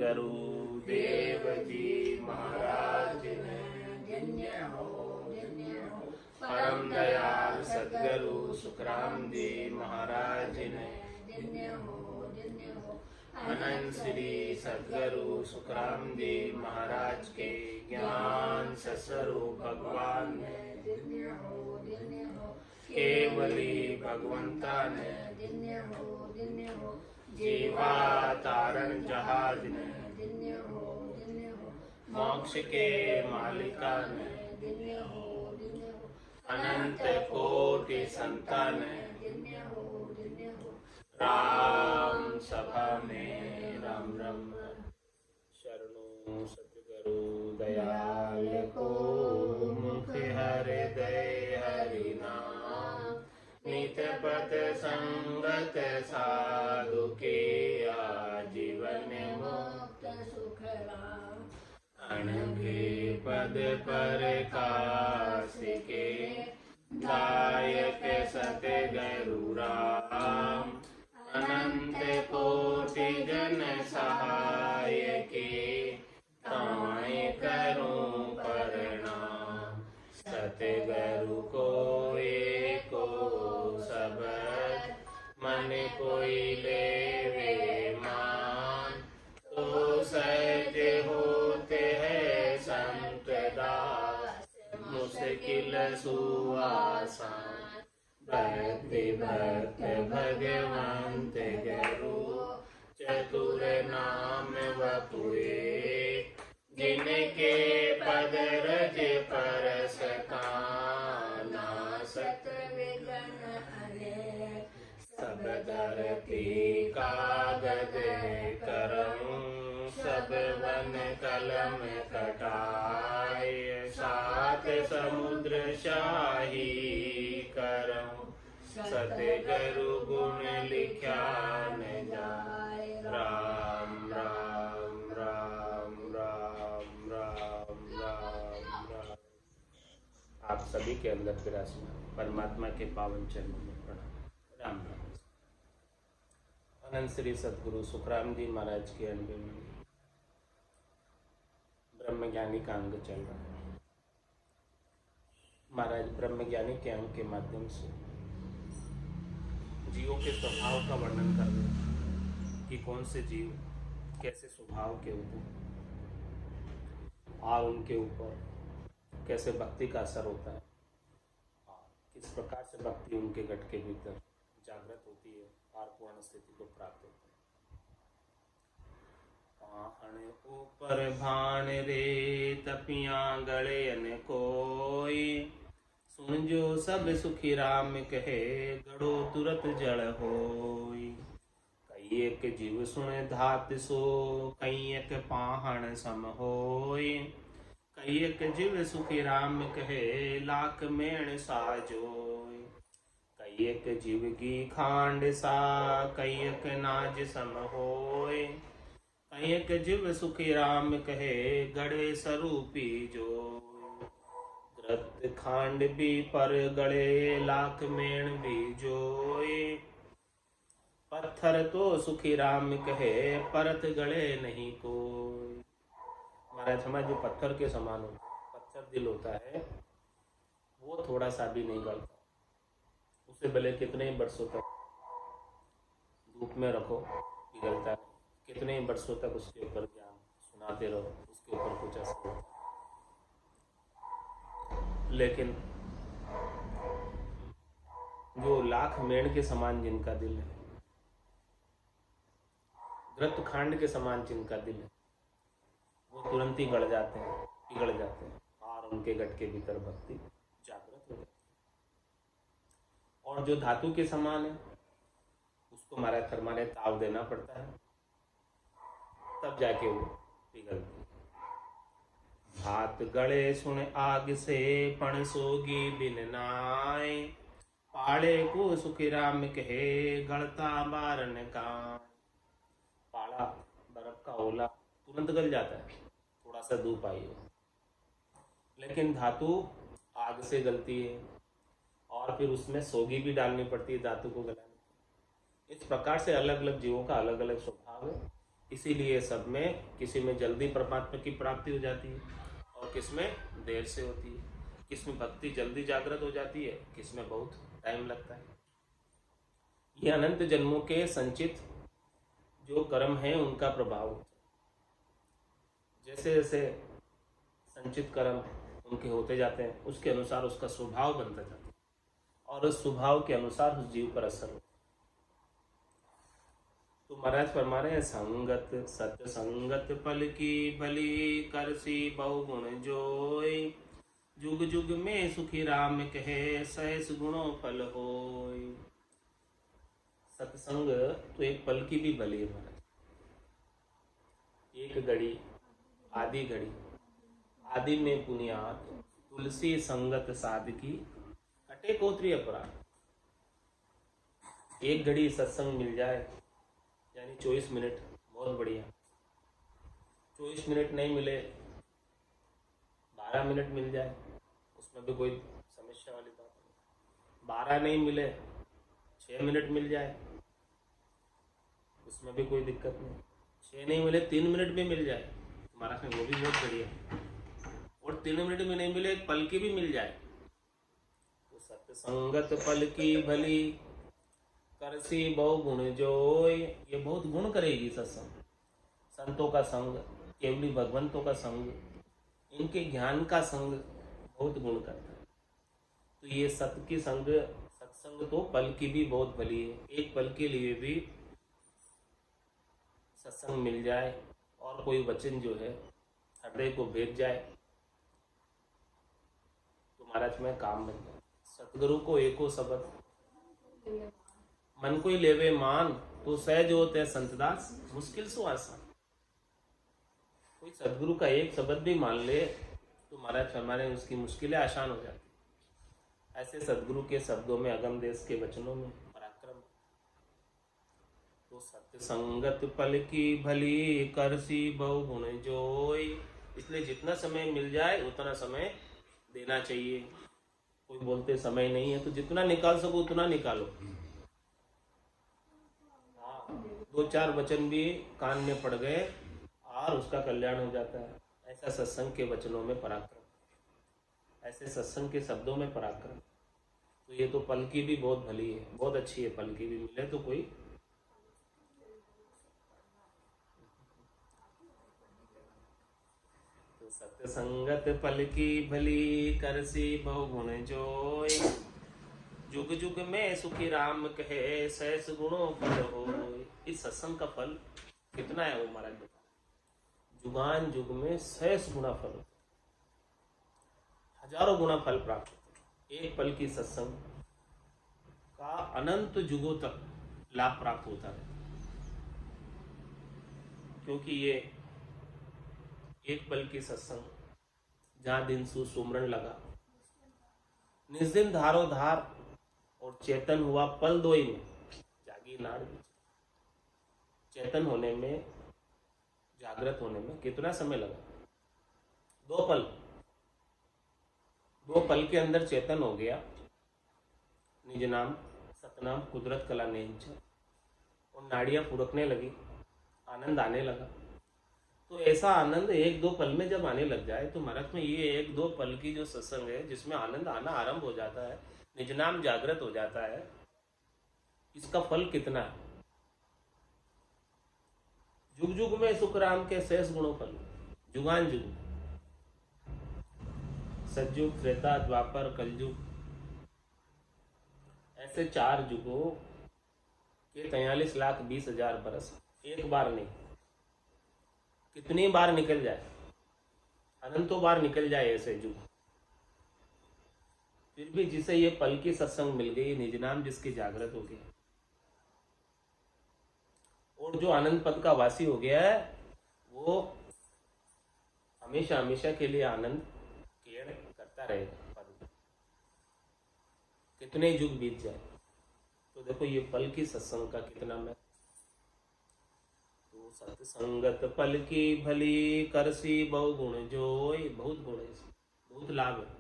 सद्गुरु देव जी महाराज ने धन्य हो। परम दयाल सद्गुरु सुखराम जी महाराज ने धन्य हो। अनंत श्री सद्गुरु सुखराम जी महाराज के ज्ञान स्वरूप भगवान ने धन्य हो। केवली भगवंता ने धन्य हो। जीवा तारण जहाज ने धन्य हो। मोक्ष के मालिका ने धन्य हो। अनंत कोटि संतान धन्य हो। राम सभा में राम राम। शरणों सद्गुरु दयाल को मुख हृदय हरि नाम। नित पद संगत साधु के आजीवन मुक्त सुख राम। अनघे पद पर काश के दायक सतगुरु राम। अनंत कोटि जन सहाय के ताए करूं प्रणाम। सतगुरु को एको सबद मन कोई लेवे मान। तो सहज होते हैं संत दास मुश्किल सुआसान। भक्ति भक्त भगवंत गुरु चतुर नाम वपुए। जिनके पद रज परस काना सत विघ्न हरे। सब धरती कागज करऊं सब वन कलम कटाए। सात समुद्र शाही करऊं सतगुरु गुण लिख्या न जाए। राम राम राम राम राम राम राम। आप सभी के अंदर विराजमान परमात्मा के पावन चरणों में प्रणाम। राम राम। अनंत श्री सद्गुरु सुखराम जी महाराज के अनुभव में ब्रह्मज्ञानी का अंग चल रहा है। महाराज ब्रह्मज्ञानी के अंग के माध्यम से जीवों के स्वभाव का वर्णन कर रहे हैं कि कौन से जीव कैसे स्वभाव के होते हैं और उनके ऊपर कैसे भक्ति का असर होता है और किस प्रकार से भक्ति उनके गट के भीतर जागृत होती है और पूर्ण स्थिति को प्राप्त होती है। पाहण ऊपर भाण रे तपिया गले न कोई। सुन जो सब सुखी राम कहे गड़ो तुरत जड़ होई। कई एक जीव सुन धात सो कई एक पाहण सम होई। कई एक जीव सुखी राम कहे लाख मेण साजोई। कई एक जीव की खांड सा कई एक नाज सम होय। कई एक जीव सुखी राम कहे गड़े स्वरूपी जो। ग्रत खांड भी पर गड़े लाख मेण भी जोय। पत्थर तो सुखी राम कहे परत गड़े नहीं कोई। महाराज हमारा जो पत्थर के समान हो पत्थर दिल होता है वो थोड़ा सा भी नहीं गड़ता। उसे भले कितने ही वर्षों तक धूप में रखो पिघलता है। कितने ही वर्षों तक उसके ऊपर ज्ञान सुनाते रहो उसके ऊपर कुछ असर होता है। लेकिन जो लाख मेण के समान जिनका दिल है ग्रत खांड के समान जिनका दिल है वो तुरंत ही गड़ जाते हैं पिघल जाते हैं और उनके गट के भीतर भक्ति जागृत हो जाती है। और जो धातु के समान है उसको महाराज थर्माने ताव देना पड़ता है तब जाके वो पिघलती है। हाथ गड़े सुन आग से पण सोगी बिन नाय। पाड़े को सुखी राम कहे गड़ता बारन का। पाड़ा बर्फ का ओला तुरंत गल जाता है थोड़ा सा धूप आई हो। लेकिन धातु आग से गलती है और फिर उसमें सोगी भी डालनी पड़ती है धातु को गलाने। इस प्रकार से अलग अलग जीवों का अलग अलग स्वभाव है इसीलिए सब में किसी में जल्दी परमात्मा की प्राप्ति हो जाती है और किस में देर से होती है, किस में भक्ति जल्दी जागृत हो जाती है, किस में बहुत टाइम लगता है। ये अनंत जन्मों के संचित जो कर्म है उनका प्रभाव, जैसे जैसे संचित कर्म उनके होते जाते हैं उसके अनुसार उसका स्वभाव बनता जाता है और उस स्वभाव के अनुसार उस जीव पर असर होता है। तो महाराज फरमा रहे हैं, संगत सत्संगत पल की भली करसी बहुगुण जोय, जुग जुग में सुखी राम कहे सहस गुणों फल होय। सत्संग तो एक पल की भी भली है महाराज। एक घड़ी आधी घड़ी आदि में पुनियात तुलसी संगत साधकी कटे कोत्री अपराध। एक घड़ी सत्संग मिल जाए यानी 24 मिनट, बहुत बढ़िया। 24 मिनट नहीं मिले, 12 मिनट मिल जाए, उसमें भी कोई समस्या वाली बात नहीं। 12 नहीं मिले, 6 मिनट मिल जाए, उसमें भी कोई दिक्कत नहीं। 6 नहीं मिले, 3 मिनट भी मिल जाए, तुम्हारा वो भी बहुत बढ़िया। और 3 मिनट में नहीं मिले, एक पल की भी मिल जाए तो सत्संगत पल की भली करसी बहु गुण जोय। ये बहुत गुण करेगी सत्संग, संतों का संग, केवली भगवंतों का संग, इनके ज्ञान का संग बहुत गुण करता है। तो ये सत्य की संग, सत्संग तो पल की भी बहुत भली है। एक पल के लिए भी सत्संग मिल जाए और कोई वचन जो है हृदय को भेद जाए तो महाराज में काम बन जाए। सतगुरु को एको शब्द मन को ही लेवे मान, तो सहज होते संतदास मुश्किल सो आसान। कोई सदगुरु का एक शब्द भी मान ले तो महाराज हमारे उसकी मुश्किलें आसान हो जाती। ऐसे सदगुरु के शब्दों में, अगम देश के वचनों में पराक्रम। तो सत्य संगत पल की भली करसी बहु गुण जोय। इसलिए जितना समय मिल जाए उतना समय देना चाहिए। कोई बोलते समय नहीं है तो जितना निकाल सको उतना निकालो। 2-4 वचन भी कान में पड़ गए और उसका कल्याण हो जाता है। ऐसा सत्संग के वचनों में पराक्रम, ऐसे सत्संग के शब्दों में पराक्रम। तो ये तो पल की भी बहुत भली है, बहुत अच्छी है। पल की भी मिले तो कोई तो सत्य संगत पल की भली करसी बहु गुण जोय, जुग जुग में सुखी राम कहे सहस गुणों फल हो। इस सत्संग का फल कितना है वो महाराज बता। जुगान जुग में सहस गुणा फल, हजारों गुना फल प्राप्त होते। एक पल की सत्संग का अनंत जुगों तक लाभ प्राप्त होता है, क्योंकि ये एक पल की सत्संग जहाँ दिन सुमरण लगा, निस्दिन धारो धार और चेतन हुआ पल दो ही में, जागी नाड़ में। चेतन होने में, जागृत होने में कितना समय लगा? 2 पल। 2 पल के अंदर चेतन हो गया। निज नाम सतनाम कुदरत कला नेंच, और नाड़ियां फुड़कने लगी, आनंद आने लगा। तो ऐसा आनंद 1-2 पल में जब आने लग जाए तो महाराज में ये 1-2 पल की जो सत्संग है जिसमें आनंद आना आरंभ हो जाता है, निज नाम जागृत हो जाता है, इसका फल कितना है? जुग जुग में सुख राम के शेष गुणों फल। जुगान जुग, सतयुग, त्रेता, द्वापर, कलयुग, ऐसे 4 युगों के 43,20,000 बरस एक बार नहीं, कितनी बार निकल जाए, अनंतों बार निकल जाए ऐसे युग, फिर भी जिसे ये पल की सत्संग मिल गई, निज नाम जिसकी जागृत हो गया और जो आनंद पद का वासी हो गया है, वो हमेशा हमेशा के लिए आनंद केड़ करता रहेगा पद में, कितने युग बीत जाए। तो देखो ये पल की सत्संग का कितना मैं। तो सत्संगत पल की भली करसी बहु गुण जोय, बहुत गुण है, बहुत लाभ है।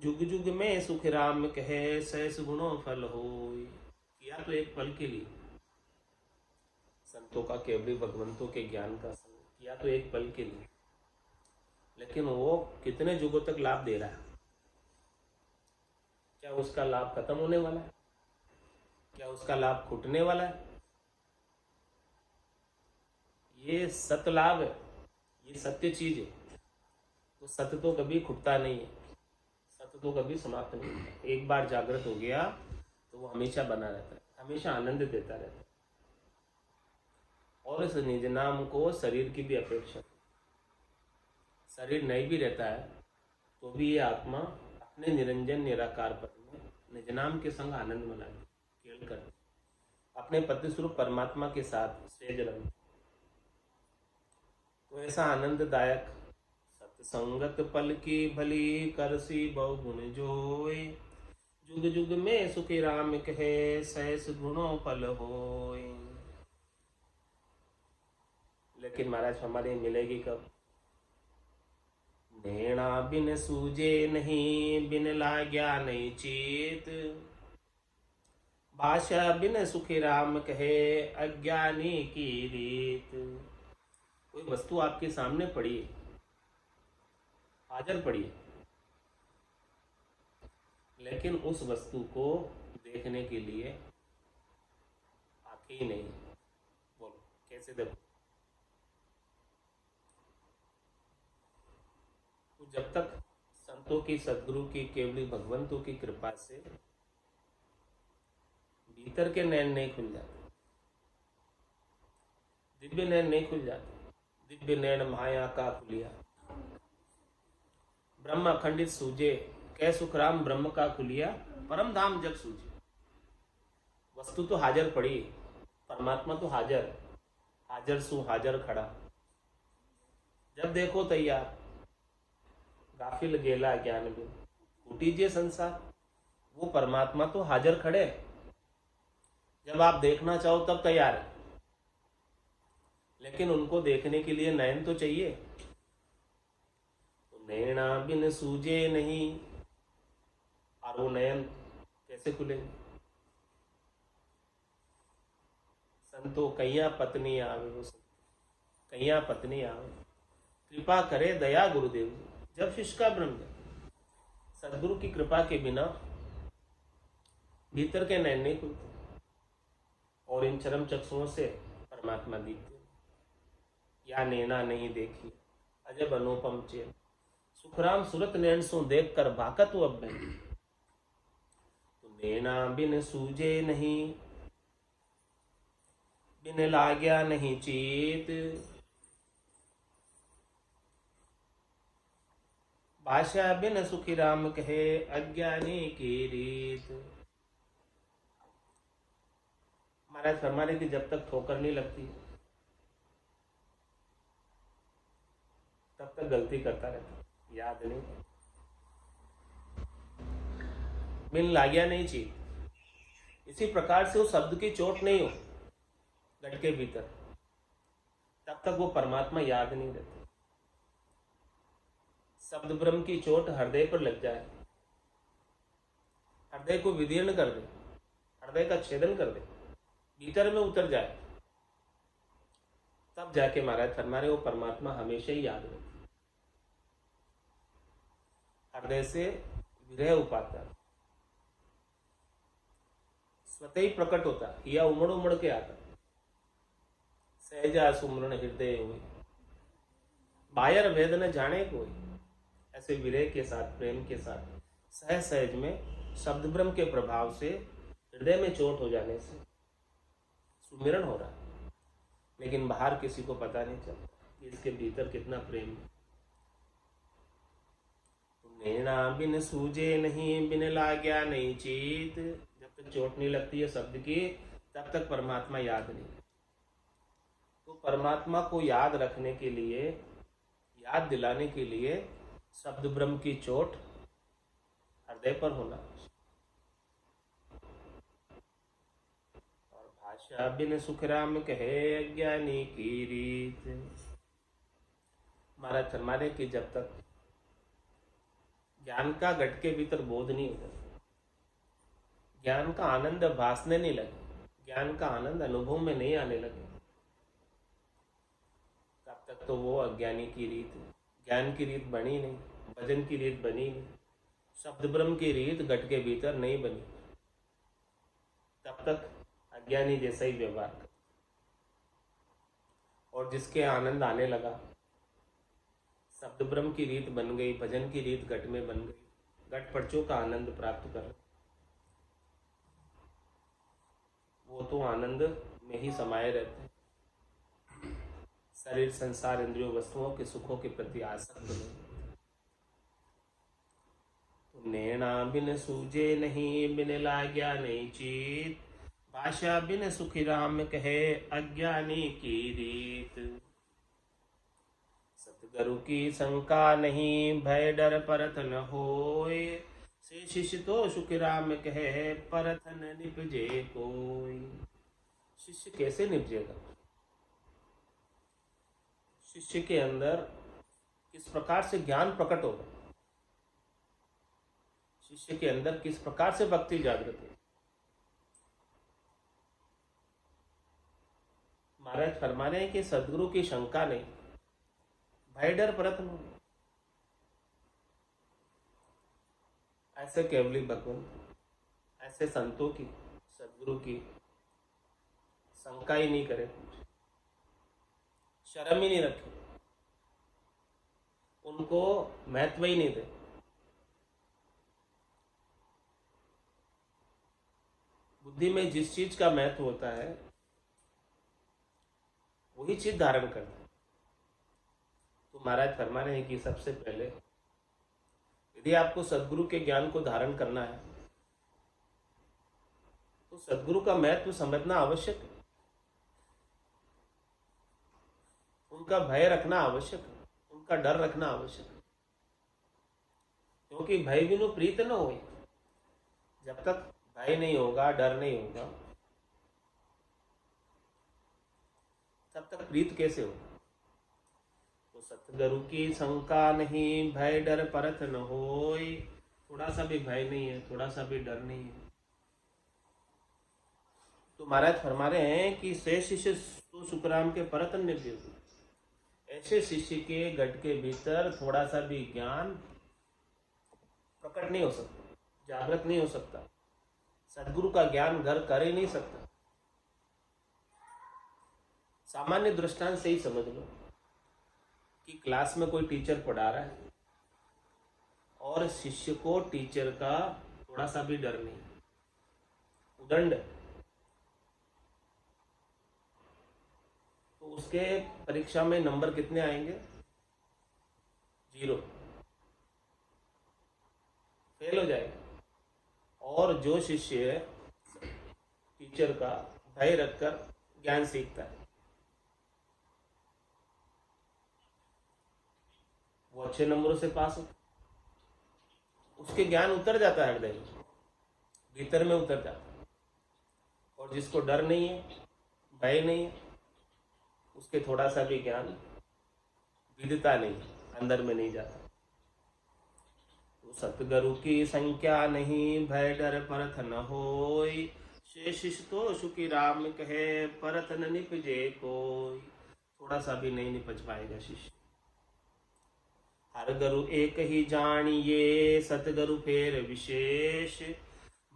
जुग जुग में सुख राम कहे सहस गुणों फल होय। किया तो एक पल के लिए, संतों का, केवली भगवंतों के ज्ञान का संग किया तो एक पल के लिए, लेकिन वो कितने युगों तक लाभ दे रहा है? क्या उसका लाभ खत्म होने वाला है? क्या उसका लाभ छूटने वाला है? ये सत्य लाभ है, ये सत्य चीज है। तो सत्य तो कभी छूटता नहीं है, सत्य तो कभी समाप्त नहीं होता। एक बार जागृत हो गया तो वो हमेशा बना रहता है, हमेशा आनंद देता रहता है। और इस निज नाम को शरीर की भी अपेक्षा, शरीर नहीं भी रहता है तो भी ये आत्मा अपने निरंजन निराकार पद में निज नाम के संग आनंद मनाती, खेल कर अपने पति स्वरूप परमात्मा के साथ सेज रंग। तो ऐसा आनंददायक सत्संगत पल की भली करसी बहुगुण जोय, जुग जुग में सुखी राम कहे सहस गुणों फल होय। लेकिन महाराज हमारे मिलेगी कब? नैना बिन सूझे नहीं, बिन लाग्या नहीं चीत, भाषा बिन सुखी राम कहे अज्ञानी की रीत। कोई वस्तु आपके सामने पड़ी है, हाजिर पड़ी है, लेकिन उस वस्तु को देखने के लिए आंखें ही नहीं। बोलो कैसे देखो? तो जब तक संतों की, सदगुरु की, केवली भगवंतों की कृपा से भीतर के नैन नहीं खुल जाते, दिव्य नैन नहीं खुल जाते, दिव्य नैन माया का खुलिया, ब्रह्म अखंडित सूझे, कै सुखराम ब्रह्म का खुलिया, परम धाम जब सूझे। वस्तु तो हाजिर पड़ी, परमात्मा तो हाजिर, हाजिर सु हाजिर खड़ा, जब देखो तैयार, गाफिल गेला ज्ञान बिन कूटीजिए संसार। वो परमात्मा तो हाजिर खड़े, जब आप देखना चाहो तब तैयार है, लेकिन उनको देखने के लिए नयन तो चाहिए। तो नैना बिन सूझे नहीं, और वो नयन कैसे खुलेंगे? संतो कैया पत्नी आवे, वो कैया पत्नी आवे, कृपा करे दया गुरुदेव जी। जब शिष्य का ब्रह्म, सदगुरु की कृपा के बिना भीतर के नैन नहीं खुलते, और इन चरम चक्षुओं से परमात्मा दिखते। या नैना नहीं देखी अजब अनुपम चेत, सुखराम सुरत नैन सो देख कर भाकत अब में। तो नैना बिन सूझे नहीं, बिन लाग्या नहीं चीत, भाषा बिन सुखी राम कहे अज्ञानी की रीत। महाराज फरमाने की जब तक ठोकर नहीं लगती तब तक गलती करता रहता, याद नहीं, बिन लाग्या नहीं चीत। इसी प्रकार से उस शब्द की चोट नहीं हो गट के भीतर, तब तक वो परमात्मा याद नहीं रहता। शब्द ब्रह्म की चोट हृदय पर लग जाए, हृदय को विदीर्ण कर दे, हृदय का छेदन कर दे, भीतर में उतर जाए, तब जाके महाराज फरमा रहे वो परमात्मा हमेशा ही याद रहती। हृदय से विरह उपाता, स्वतः ही प्रकट होता, या उमड़ उमड़ के आता, सहजा सुमरण हृदय हुए, बायर वेद न जाने कोई। ऐसे विरह के साथ, प्रेम के साथ, सहज सहज में शब्द ब्रह्म के प्रभाव से हृदय में चोट हो जाने से सुमिरन हो रहा है, लेकिन बाहर किसी को पता नहीं चलता कि इसके भीतर कितना प्रेम है। नैना बिन सूझे नहीं, बिन लाग्या नहीं चीत। जब तक चोट नहीं लगती है शब्द की, तब तक परमात्मा याद नहीं। तो परमात्मा को याद रखने के लिए, याद दिलाने के लिए शब्द ब्रह्म की चोट हृदय पर होना, और भाषा बिन सुखराम कहे अज्ञानी की रीत। महाराज फरमाने की जब तक ज्ञान का घट के भीतर बोध नहीं होगा, ज्ञान का आनंद भासने नहीं लगे, ज्ञान का आनंद अनुभव में नहीं आने लगे, तक तो वो अज्ञानी की रीत, ज्ञान की रीत बनी नहीं, भजन की रीत बनी नहीं, शब्द ब्रह्म की रीत घट के भीतर नहीं बनी, तब तक अज्ञानी जैसा ही व्यवहार कर। और जिसके आनंद आने लगा, शब्द ब्रह्म की रीत बन गई, भजन की रीत घट में बन गई, घट पर्चों का आनंद प्राप्त कर, वो तो आनंद में ही समाये रहते हैं। शरीर, संसार, इंद्रियों, वस्तुओं के सुखों के प्रति आसक्त नहीं। तो नैना बिन सूझे नहीं, बिन लाग्या नहीं चीत, भाषा बिन सुखी राम कहे अज्ञानी की रीत। सतगुरु की शंका नहीं, भय डर परत न होय, से शिष्य तो सुखी राम कहे परत न निपजे कोई। शिष्य कैसे निपजेगा? शिष्य के अंदर किस प्रकार से ज्ञान प्रकट होगा, शिष्य के अंदर किस प्रकार से भक्ति जागृत है। महाराज फरमा रहे हैं कि सदगुरु की शंका नहीं, भय डर परत न। ऐसे केवली भगवंत, ऐसे संतों की, सदगुरु की शंका ही नहीं करे, शर्म ही नहीं रखे, उनको महत्व ही नहीं दे। बुद्धि में जिस चीज का महत्व होता है वही चीज धारण करता है। तो महाराज फरमा रहे हैं कि सबसे पहले यदि आपको सदगुरु के ज्ञान को धारण करना है तो सदगुरु का महत्व समझना आवश्यक है, उनका भय रखना आवश्यक है, उनका डर रखना आवश्यक है। क्योंकि भय बिनु प्रीत न हो। जब तक भय नहीं होगा, डर नहीं होगा, तब तक प्रीत कैसे होगा? तो सतगुरु की शंका नहीं, भय डर परत न होय। थोड़ा सा भी भय नहीं है, थोड़ा सा भी डर नहीं है। तो महाराज फरमा रहे हैं कि से शिष्य तो सुखराम के परत निर्भय। ऐसे शिष्य के घट के भीतर थोड़ा सा भी ज्ञान प्रकट नहीं हो सकता, जागृत नहीं हो सकता, सदगुरु का ज्ञान घर कर ही नहीं सकता। सामान्य दृष्टांत से ही समझ लो कि क्लास में कोई टीचर पढ़ा रहा है और शिष्य को टीचर का थोड़ा सा भी डर नहीं, उदंड, तो उसके परीक्षा में नंबर कितने आएंगे? 0, फेल हो जाएगा। और जो शिष्य टीचर का भय रखकर ज्ञान सीखता है वो अच्छे नंबरों से पास होता, उसके ज्ञान उतर जाता है, हृदय में, भीतर में उतर जाता है। और जिसको डर नहीं है, भय नहीं है, उसके थोड़ा सा भी ज्ञान विदिता नहीं, अंदर में नहीं जाता। तो सतगुरु की संख्या नहीं, भय डर परथ न होय, शेष तो सुखी राम कहे परथ न निपजे कोई। थोड़ा सा भी नहीं निपज पाएगा शिष्य। हर गुरु एक ही जानिए, सतगुरु फेर विशेष,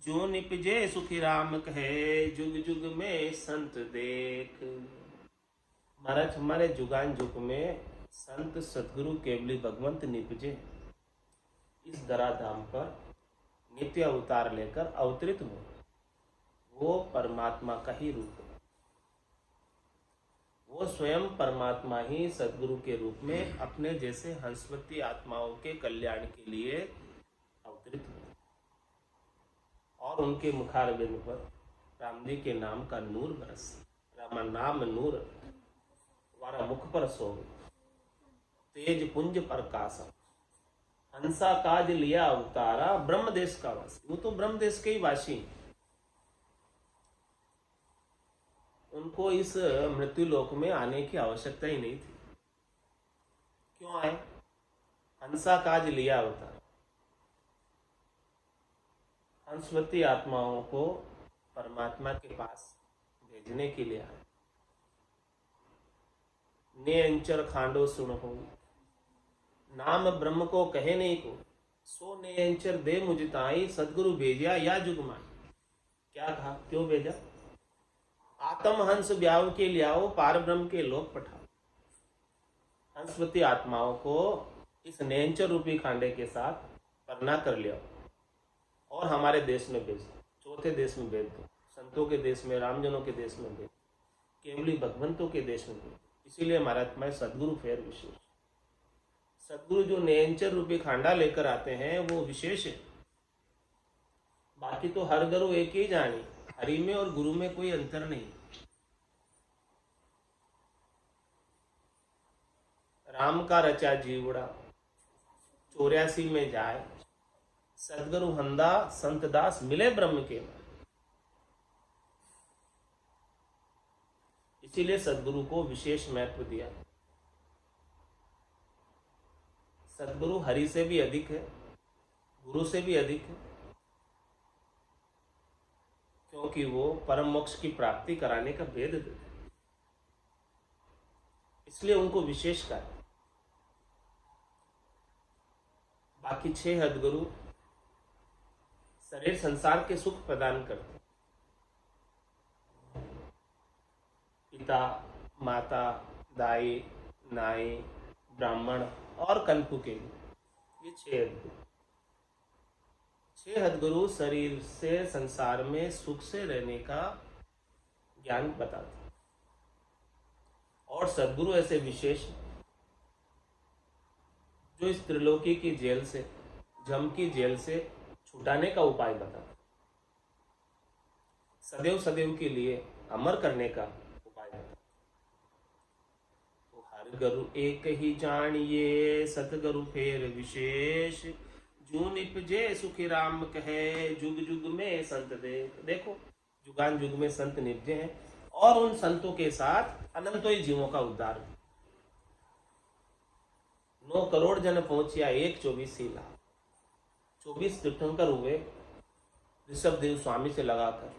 जो निपजे सुखी राम कहे जुग जुग में संत देख। महाराज हमारे जुगान जुग में संत सतगुरु केवली भगवंत निपजे इस धराधाम पर नित्य अवतार लेकर अवतरित हुए। वो परमात्मा का ही रूप है, वो स्वयं परमात्मा ही सदगुरु के रूप में अपने जैसे हंसवती आत्माओं के कल्याण के लिए अवतरित हुए। और उनके मुखारबिंद पर राम जी के नाम का नूर बरस, रामा नाम नूर वारा मुख पर सो, तेज पुंज प्रकाश, हंसा काज लिया अवतारा, ब्रह्म देश का वासी। वो तो ब्रह्म देश के ही वासी हैं। उनको इस मृत्यु लोक में आने की आवश्यकता ही नहीं थी। क्यों आए? हंसा काज लिया अवतार, हंसवती आत्माओं को परमात्मा के पास भेजने के लिए आए। ने अंचर खांडो सुन हो, नाम ब्रह्म को कहे नहीं को, सो ने अंचर दे मुझ ताई, सदगुरु भेजिया या जुग माई। क्या कहा, क्यों भेजा? आत्म हंस ब्याव के लियाओ, पार ब्रह्म के लोक पठाओ। हंसवती आत्माओं को इस नेंचर रूपी खांडे के साथ परना कर लिया और हमारे देश में भेज दो, चौथे देश में भेज दो, संतों के देश में, रामजनों के देश में भेज, केवली भगवंतों के देश में भेज। इसीलिए हमारा आत्मा सदगुरु फेर विशेष। सदगुरु जो नेंचर रूपी खांडा लेकर आते हैं वो विशेष है। बाकी तो हर गुरु एक ही जानी, हरि में और गुरु में कोई अंतर नहीं। राम का रचा जीवड़ा 84 में जाए, सदगुरु हंदा संत दास मिले ब्रह्म के में। इसीलिए सदगुरु को विशेष महत्व दिया। सदगुरु हरि से भी अधिक है, गुरु से भी अधिक है, क्योंकि वो परम मोक्ष की प्राप्ति कराने का भेद देते हैं। इसलिए उनको विशेष कहा। बाकी 6 हदगुरु शरीर संसार के सुख प्रदान करते, पिता, माता, दाई, नाई, ब्राह्मण और कनकु के लिए ये 6 हदगुरु। 6 हदगुरु शरीर से संसार में सुख से रहने का ज्ञान बताते, और सदगुरु ऐसे विशेष जो इस त्रिलोकी की जेल से, जम की जेल से छुटाने का उपाय बताते, सदैव सदैव के लिए अमर करने का उपाय बताते। तो हर गुरु एक ही जानिए, सतगुरु फेर विशेष, जू निपजे सुखी राम कहे, जुग जुग में संत देख। देखो, जुगान जुग में संत निपजे हैं और उन संतों के साथ अनंतों जीवों का उद्धार। 9 करोड़ जन पहुंचिया 1/24 लाख। 24 तीर्थंकर हुए ऋषभ देव स्वामी से लगाकर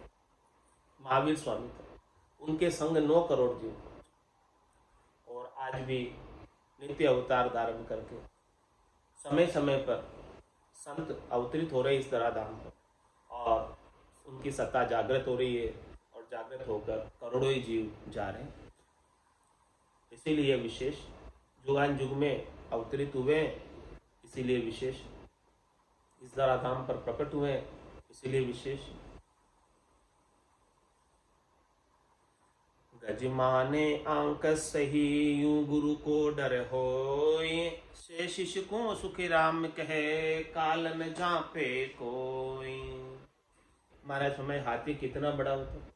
महावीर स्वामी तक, उनके संग 9 करोड़ जीव। और आज भी नित्य अवतार धारण करके समय समय पर संत अवतरित हो रहे इस धराधाम पर, और उनकी सत्ता जागृत हो रही है, और जागृत होकर करोड़ों ही जीव जा रहे हैं। इसीलिए विशेष जुगान युग में अवतरित हुए, इसीलिए विशेष इस धराधाम पर प्रकट हुए, इसीलिए विशेष। गजमाने आंक सही यूं गुरु को डर होय, से शिष्य को सुखी राम कहे, काल न झांपे कोई। हमारे समय हाथी कितना बड़ा होता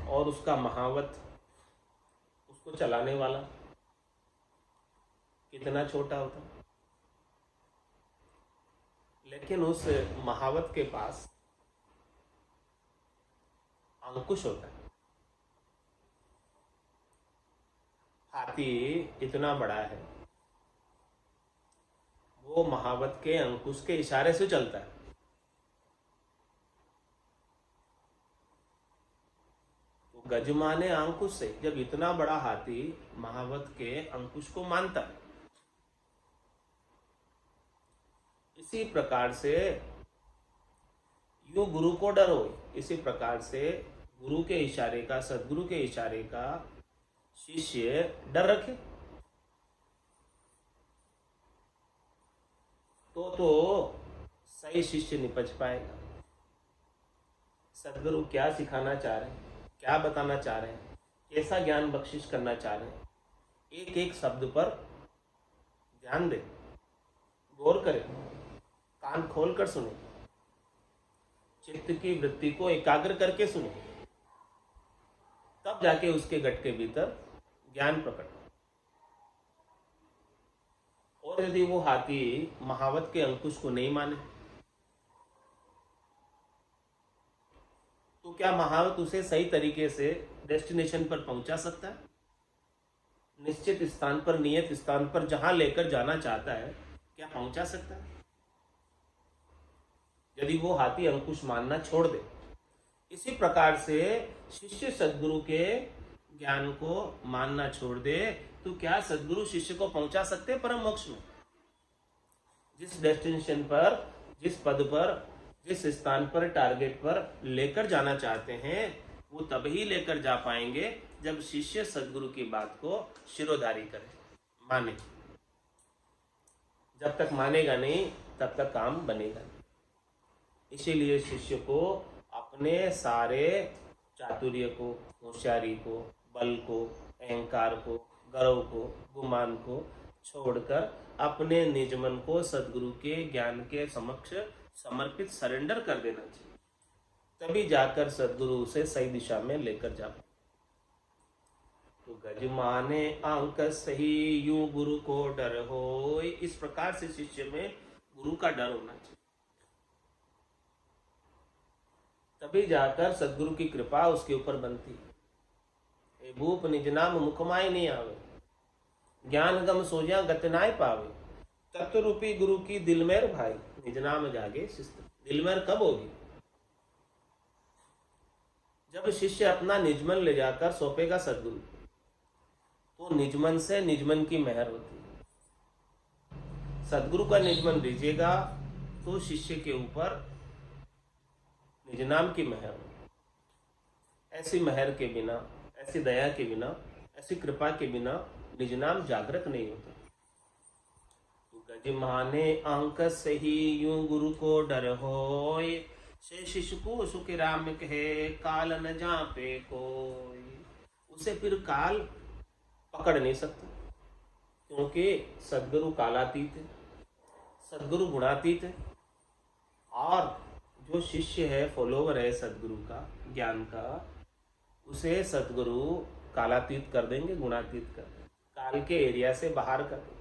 और उसका महावत, उसको चलाने वाला कितना छोटा होता, लेकिन उस महावत के पास अंकुश होता है। हाथी इतना बड़ा है, वो महावत के अंकुश के इशारे से चलता है। तो गजमाने अंकुश से, जब इतना बड़ा हाथी महावत के अंकुश को मानता है, इसी प्रकार से यूं गुरु को डर हो, इसी प्रकार से गुरु के इशारे का, सदगुरु के इशारे का शिष्य डर रखे तो सही शिष्य निपज पाएगा। सदगुरु क्या सिखाना चाह रहे हैं, क्या बताना चाह रहे हैं, कैसा ज्ञान बख्शिश करना चाह रहे हैं, एक एक शब्द पर ध्यान दे, गौर करें, कान खोलकर सुने, चित्त की वृत्ति को एकाग्र करके सुने, तब जाके उसके गट के भीतर ज्ञान प्रकट। और यदि वो हाथी महावत के अंकुश को नहीं माने, तो क्या महावत उसे सही तरीके से डेस्टिनेशन पर पहुंचा सकता है? निश्चित स्थान पर, नियत स्थान पर जहां लेकर जाना चाहता है, क्या पहुंचा सकता है? यदि वो हाथी अंकुश मानना छोड़ दे। इसी प्रकार से शिष्य सद्गुरु के ज्ञान को मानना छोड़ दे तो क्या सद्गुरु शिष्य को पहुंचा सकते परम मोक्ष में? जिस डेस्टिनेशन पर, जिस पद पर, जिस स्थान पर, टारगेट पर लेकर जाना चाहते हैं, वो तभी लेकर जा पाएंगे जब शिष्य सद्गुरु की बात को शिरोधारी करे, माने। जब तक मानेगा नहीं तब तक काम बनेगा नहीं। इसीलिए शिष्य को अपने सारे चातुर्य को, होशियारी को, बल को, अहंकार को, गर्व को, गुमान को छोड़कर अपने निज मन को सद्गुरु के ज्ञान के समक्ष समर्पित, सरेंडर कर देना चाहिए। तभी जाकर सद्गुरु उसे सही दिशा में लेकर जा। तो गज माने अंक सही, यूं गुरु को डर हो। इस प्रकार से शिष्य में गुरु का डर होना चाहिए, तभी जाकर सद्गुरु की कृपा उसके ऊपर बनती है। भूप निज नाम मुखमाय नहीं आवे, ज्ञान गम सोजा गतनाय पावे। तत्व रूपी गुरु की दिलमेर भाई, निज नाम जागे शिस्त। दिलमेर कब होगी? जब शिष्य अपना निजमन ले जाकर सौंपेगा सद्गुरु, तो निजमन से निजमन की मेहर होती है। सद्गुरु का निजमन लीजिएगा तो शिष्य के ऊपर निज नाम की मेहर हो। ऐसी मेहर के बिना, ऐसी दया के बिना, ऐसी कृपा के बिना निज नाम जागृत नहीं होता। तो गज माने अंक सही, यूं गुरु को डर होय। से शिष्य को सुख राम कहे, काल न जापे कोई। उसे फिर काल पकड़ नहीं सकता, क्योंकि सद्गुरु कालातीत है, सद्गुरु गुणातीत है। और जो शिष्य है, फॉलोवर है सद्गुरु का, ज्ञान का, उसे सद्गुरु कालातीत कर देंगे, गुणातीत कर देंगे, काल के एरिया से बाहर कर देंगे।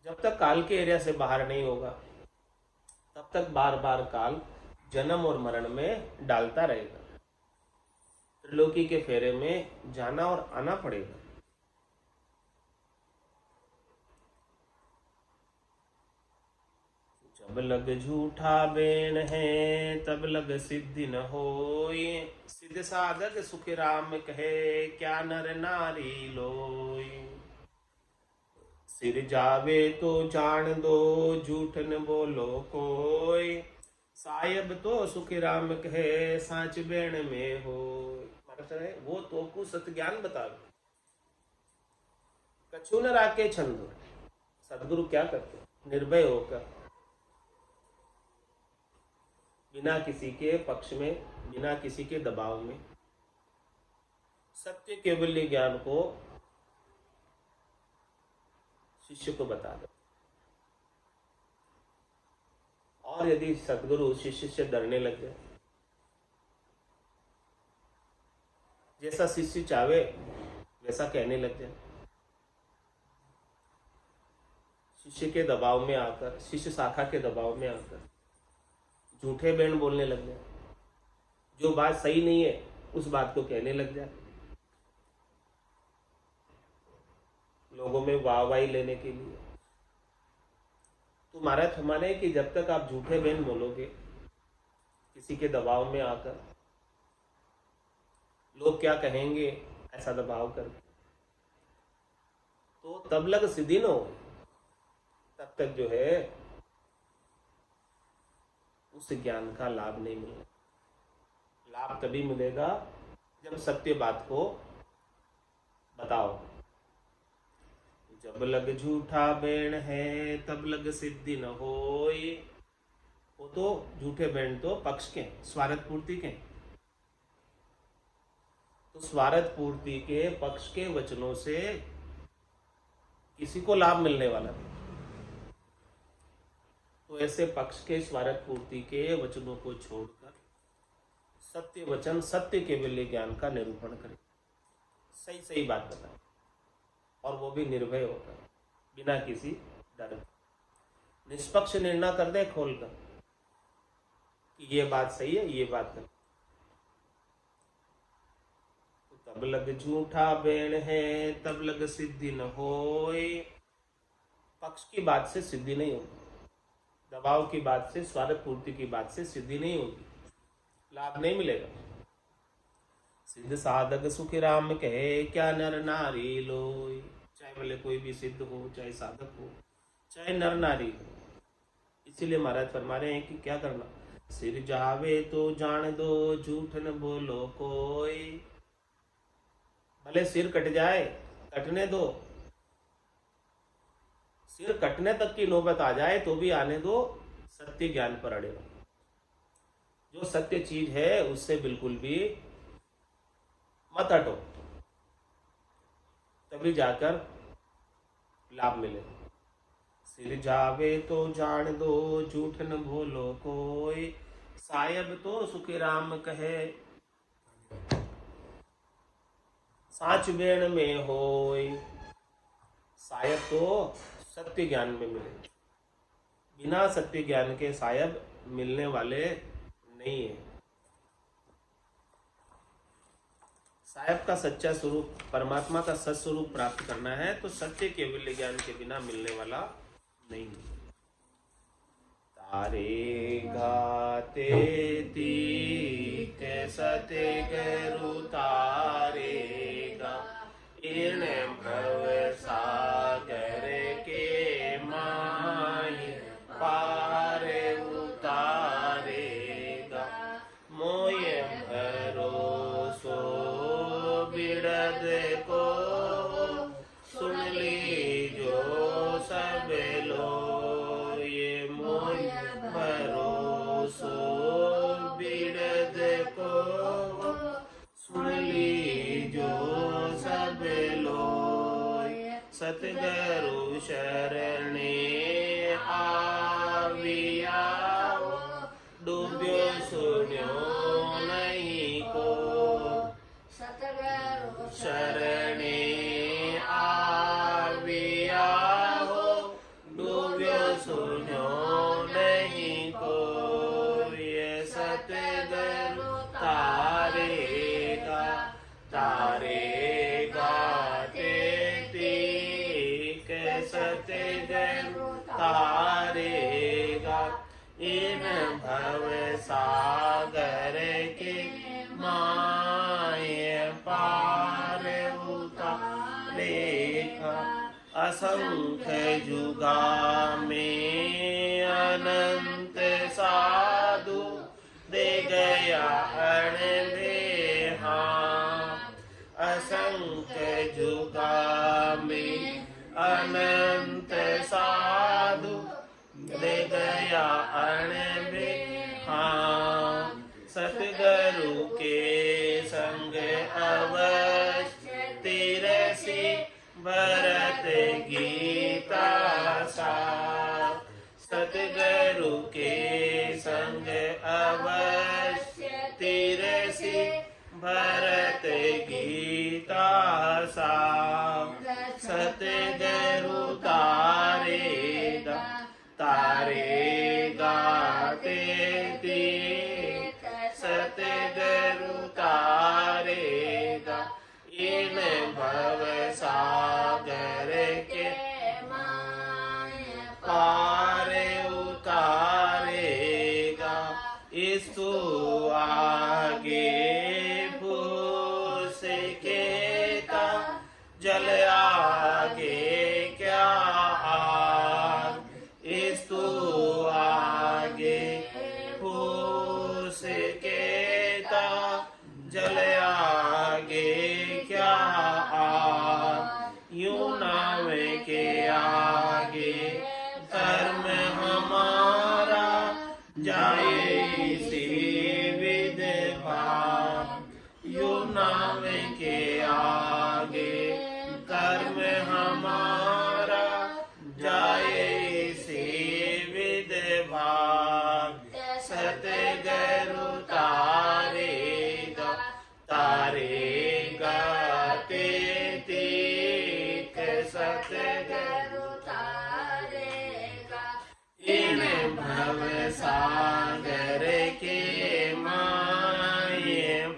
जब तक काल के एरिया से बाहर नहीं होगा तब तक बार बार काल जन्म और मरण में डालता रहेगा। त्रिलोकी के फेरे में जाना और आना पड़ेगा। जब लग झूठा बेन है, तब लग सिद्धि न होय। सिद्ध साधक सुख राम कहे, क्या नर नारी लोय। सिर जावे तो जान दो, झूठ न बोलो कोय। सायब तो सुख राम कहे, साच बेण में हो। मतलब वो तो को सत्य ज्ञान बतावे, कछु न राके छंदो। सदगुरु क्या करते? निर्भय होकर, बिना किसी के पक्ष में, बिना किसी के दबाव में, सत्य केवल्य ज्ञान को शिष्य को बता दो। और यदि सदगुरु शिष्य से डरने लग जाए, जैसा शिष्य चाहे वैसा कहने लग जाए, शिष्य के दबाव में आकर, शिष्य शाखा के दबाव में आकर झूठे बैन बोलने लग जाए, जो बात सही नहीं है उस बात को कहने लग जाए, लोगों में वाहवाही लेने के लिए, तो महाराज हमारे कि जब तक आप झूठे बैन बोलोगे किसी के दबाव में आकर, लोग क्या कहेंगे ऐसा दबाव करके, तो तब लग सिद्धि न हो, तब तक जो है उस ज्ञान का लाभ नहीं मिलेगा। लाभ तभी मिलेगा जब सत्य बात को बताओ। जब लग झूठा बैण है, तब लग सिद्धि न होय। वो तो झूठे बैण तो पक्ष के, स्वार्थ पूर्ति के, तो स्वार्थ पूर्ति के पक्ष के वचनों से किसी को लाभ मिलने वाला नहीं। तो ऐसे पक्ष के स्वार्थ पूर्ति के वचनों को छोड़कर सत्य वचन, सत्य केवल्य ज्ञान का निरूपण करें, सही सही बात बताएं, और वो भी निर्भय होकर, बिना किसी डर, निष्पक्ष निर्णय कर दे खोलकर कि ये बात सही है, ये बात नहीं। तो तब लग झूठा बैण है, तब लग सिद्धि न होय। पक्ष की बात से सिद्धि नहीं होगी, दबाव की बात से, स्वार्थ पूर्ति की बात से सिद्धि नहीं होगी, लाभ नहीं मिलेगा। सिद्ध साधक सुखी राम कहे, क्या नर नारी लोई। चाहे भले कोई भी सिद्ध हो, चाहे साधक हो, चाहे नर नारी हो। इसीलिए महाराज फरमा रहे हैं कि क्या करना, सिर जावे तो जान दो, झूठ न बोलो कोई। भले सिर कट जाए, कटने दो, सिर कटने तक की नौबत आ जाए तो भी आने दो, सत्य ज्ञान पर अड़े रहो। जो सत्य चीज है उससे बिल्कुल भी मत हटो, तभी जाकर लाभ मिले। सिर जावे तो जान दो, झूठ न बोलो कोई। सायब तो सुखी राम कहे, साच बेण में होय। सायब तो सत्य ज्ञान में मिले, बिना सत्य ज्ञान के सायब मिलने वाले नहीं है। सायब का सच्चा स्वरूप, परमात्मा का सच स्वरूप प्राप्त करना है तो सत्य केवल ज्ञान के बिना मिलने वाला नहीं है। तारे गाते तीक सत्य गुरु तारेगा, इन भव सागर के माय पार उतारेगा। मोय भरोसो बिरद को, सुन लीजो सब लो। ये मोय भरोसो बिरद को, सुन लीजो सब लो। सतगुरु शरणे आविया, डूब्यो सुन्यो नहीं को। सतगुरु शरणे आविया, डूब्यो सुन्यो नहीं को। ये सतगुरु तारेगा, तारेगा तीक सतगुरु तारेगा। इन भव सागर के माय पार उतारेगा। असंख्य जुगा में अनंत साधु, दे गया अणबेहा। असंख्य जुगा में अनंत साधु, दे गया अणबेहा। सतगुरु के संग अवश्य तिरसी, भरत गीता सा। सतगुरु के संग अवश्य तिरसी, भरत गीता सा। सतगुरु तारेगा, तारेगा तीक सतगुरु तारेगा। इन भव सागर के पार उतारेगा। इस तो आगे भूस के का, जल आगे क्या आग। इस तो आगे भूस के का, जल आगे क्या आग। यूं नाम के आगे कर्म हमारा, जाए इसी विधवा। यूं नाम के आगे कर्म हमारा, जाए इसी विधवा। सतगुरु तारेगा, तारेगा तीक सतगुरु तारेगा। इन भव सागर के माय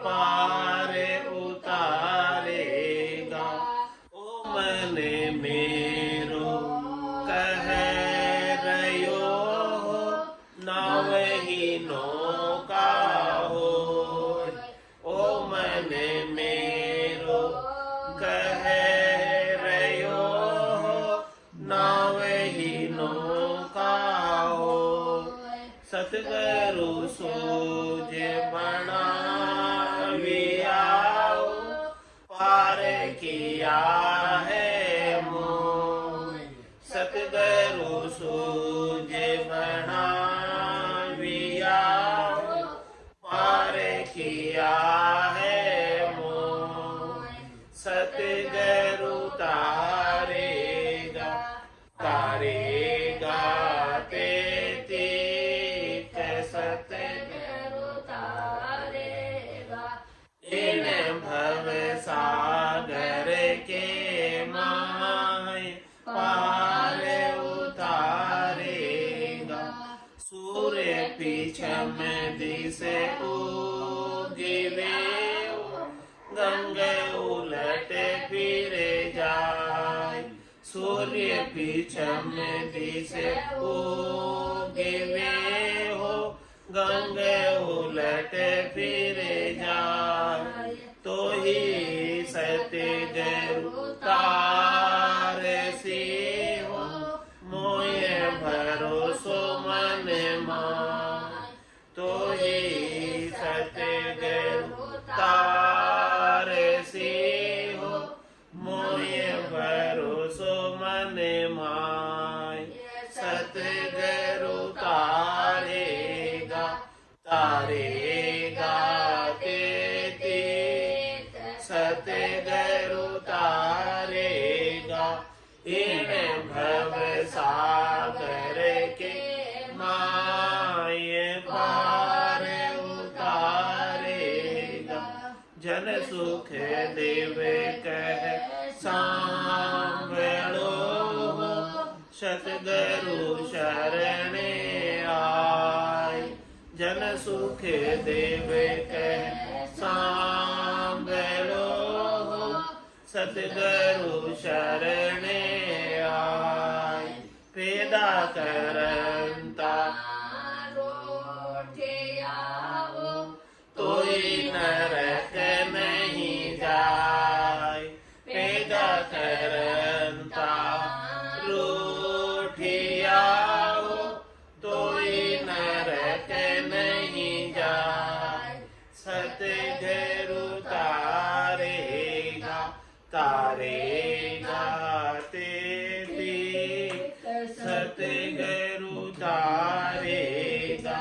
पार उतारेगा। ओ मन मेरो कह रयो, नाव ही नौका हो। सतगुरु सूझ बनाविया पार किया है मोह। सतगुरु सूझ बनाविया पार किया है मोह। सतगुरु तारेगा तारेगा तेती सतगुरु तारेगा इन भव सागर के माय पार उतारेगा। सूर्य पीछम दिसे उगिवे गंगे उलट फिर जाए। सूर्य पीछम दिसे उगिवे हो गंगे उलट फिर जाए। तो ही सतगुरु तारसी हो मोय भरोसो मन माय। तो ही सतगुरु तारसी हो मोय भरोसो मन माय। सतगुरु तारेगा तारेगा तेती सतगुरु तारेगा इन भव सागर के माय पार उतारेगा। जन सुख देव कह सांभलो सतगुरु शरण आय। जन सुख देव कह सांभलो सतगुरु शरण आय। पैदा करंता तोई नरक नहीं जाय। पैदा करंता रोठिया तोई नरक नहीं जाय। सतगुरु तारेगा तारेगा तेती सतगुरु तारेगा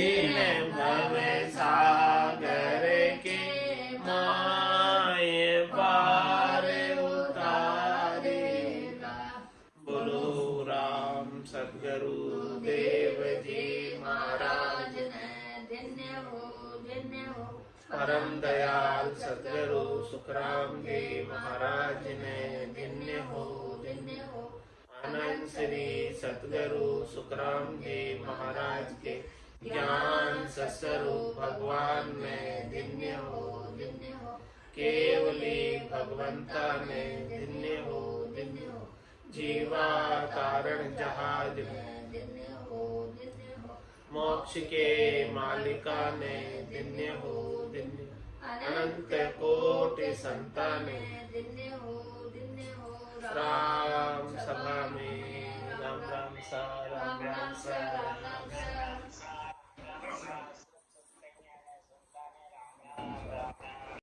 इन भव सागर के माय पार उतारेगा। बोलो राम सतगुरु देव जी महाराज धन्य हो धन्य हो। परम दयाल सतगुरु सुखराम जी महाराज ने धन्य हो धन्य हो। आनंद श्री सतगुरु सुखराम जी महाराज के ज्ञान स्वरूप भगवान में धन्य हो धन्य हो। केवली भगवंता में धन्य हो धन्य हो। जीवा तारण जहाज में धन्य हो धन्य हो। मोक्ष के मालिका ने धन्य हो धन्य हो। अनंत कोटि संतान धन्य हो धन्य हो। राम सभा में राम राम सा राम राम सा राम राम सा।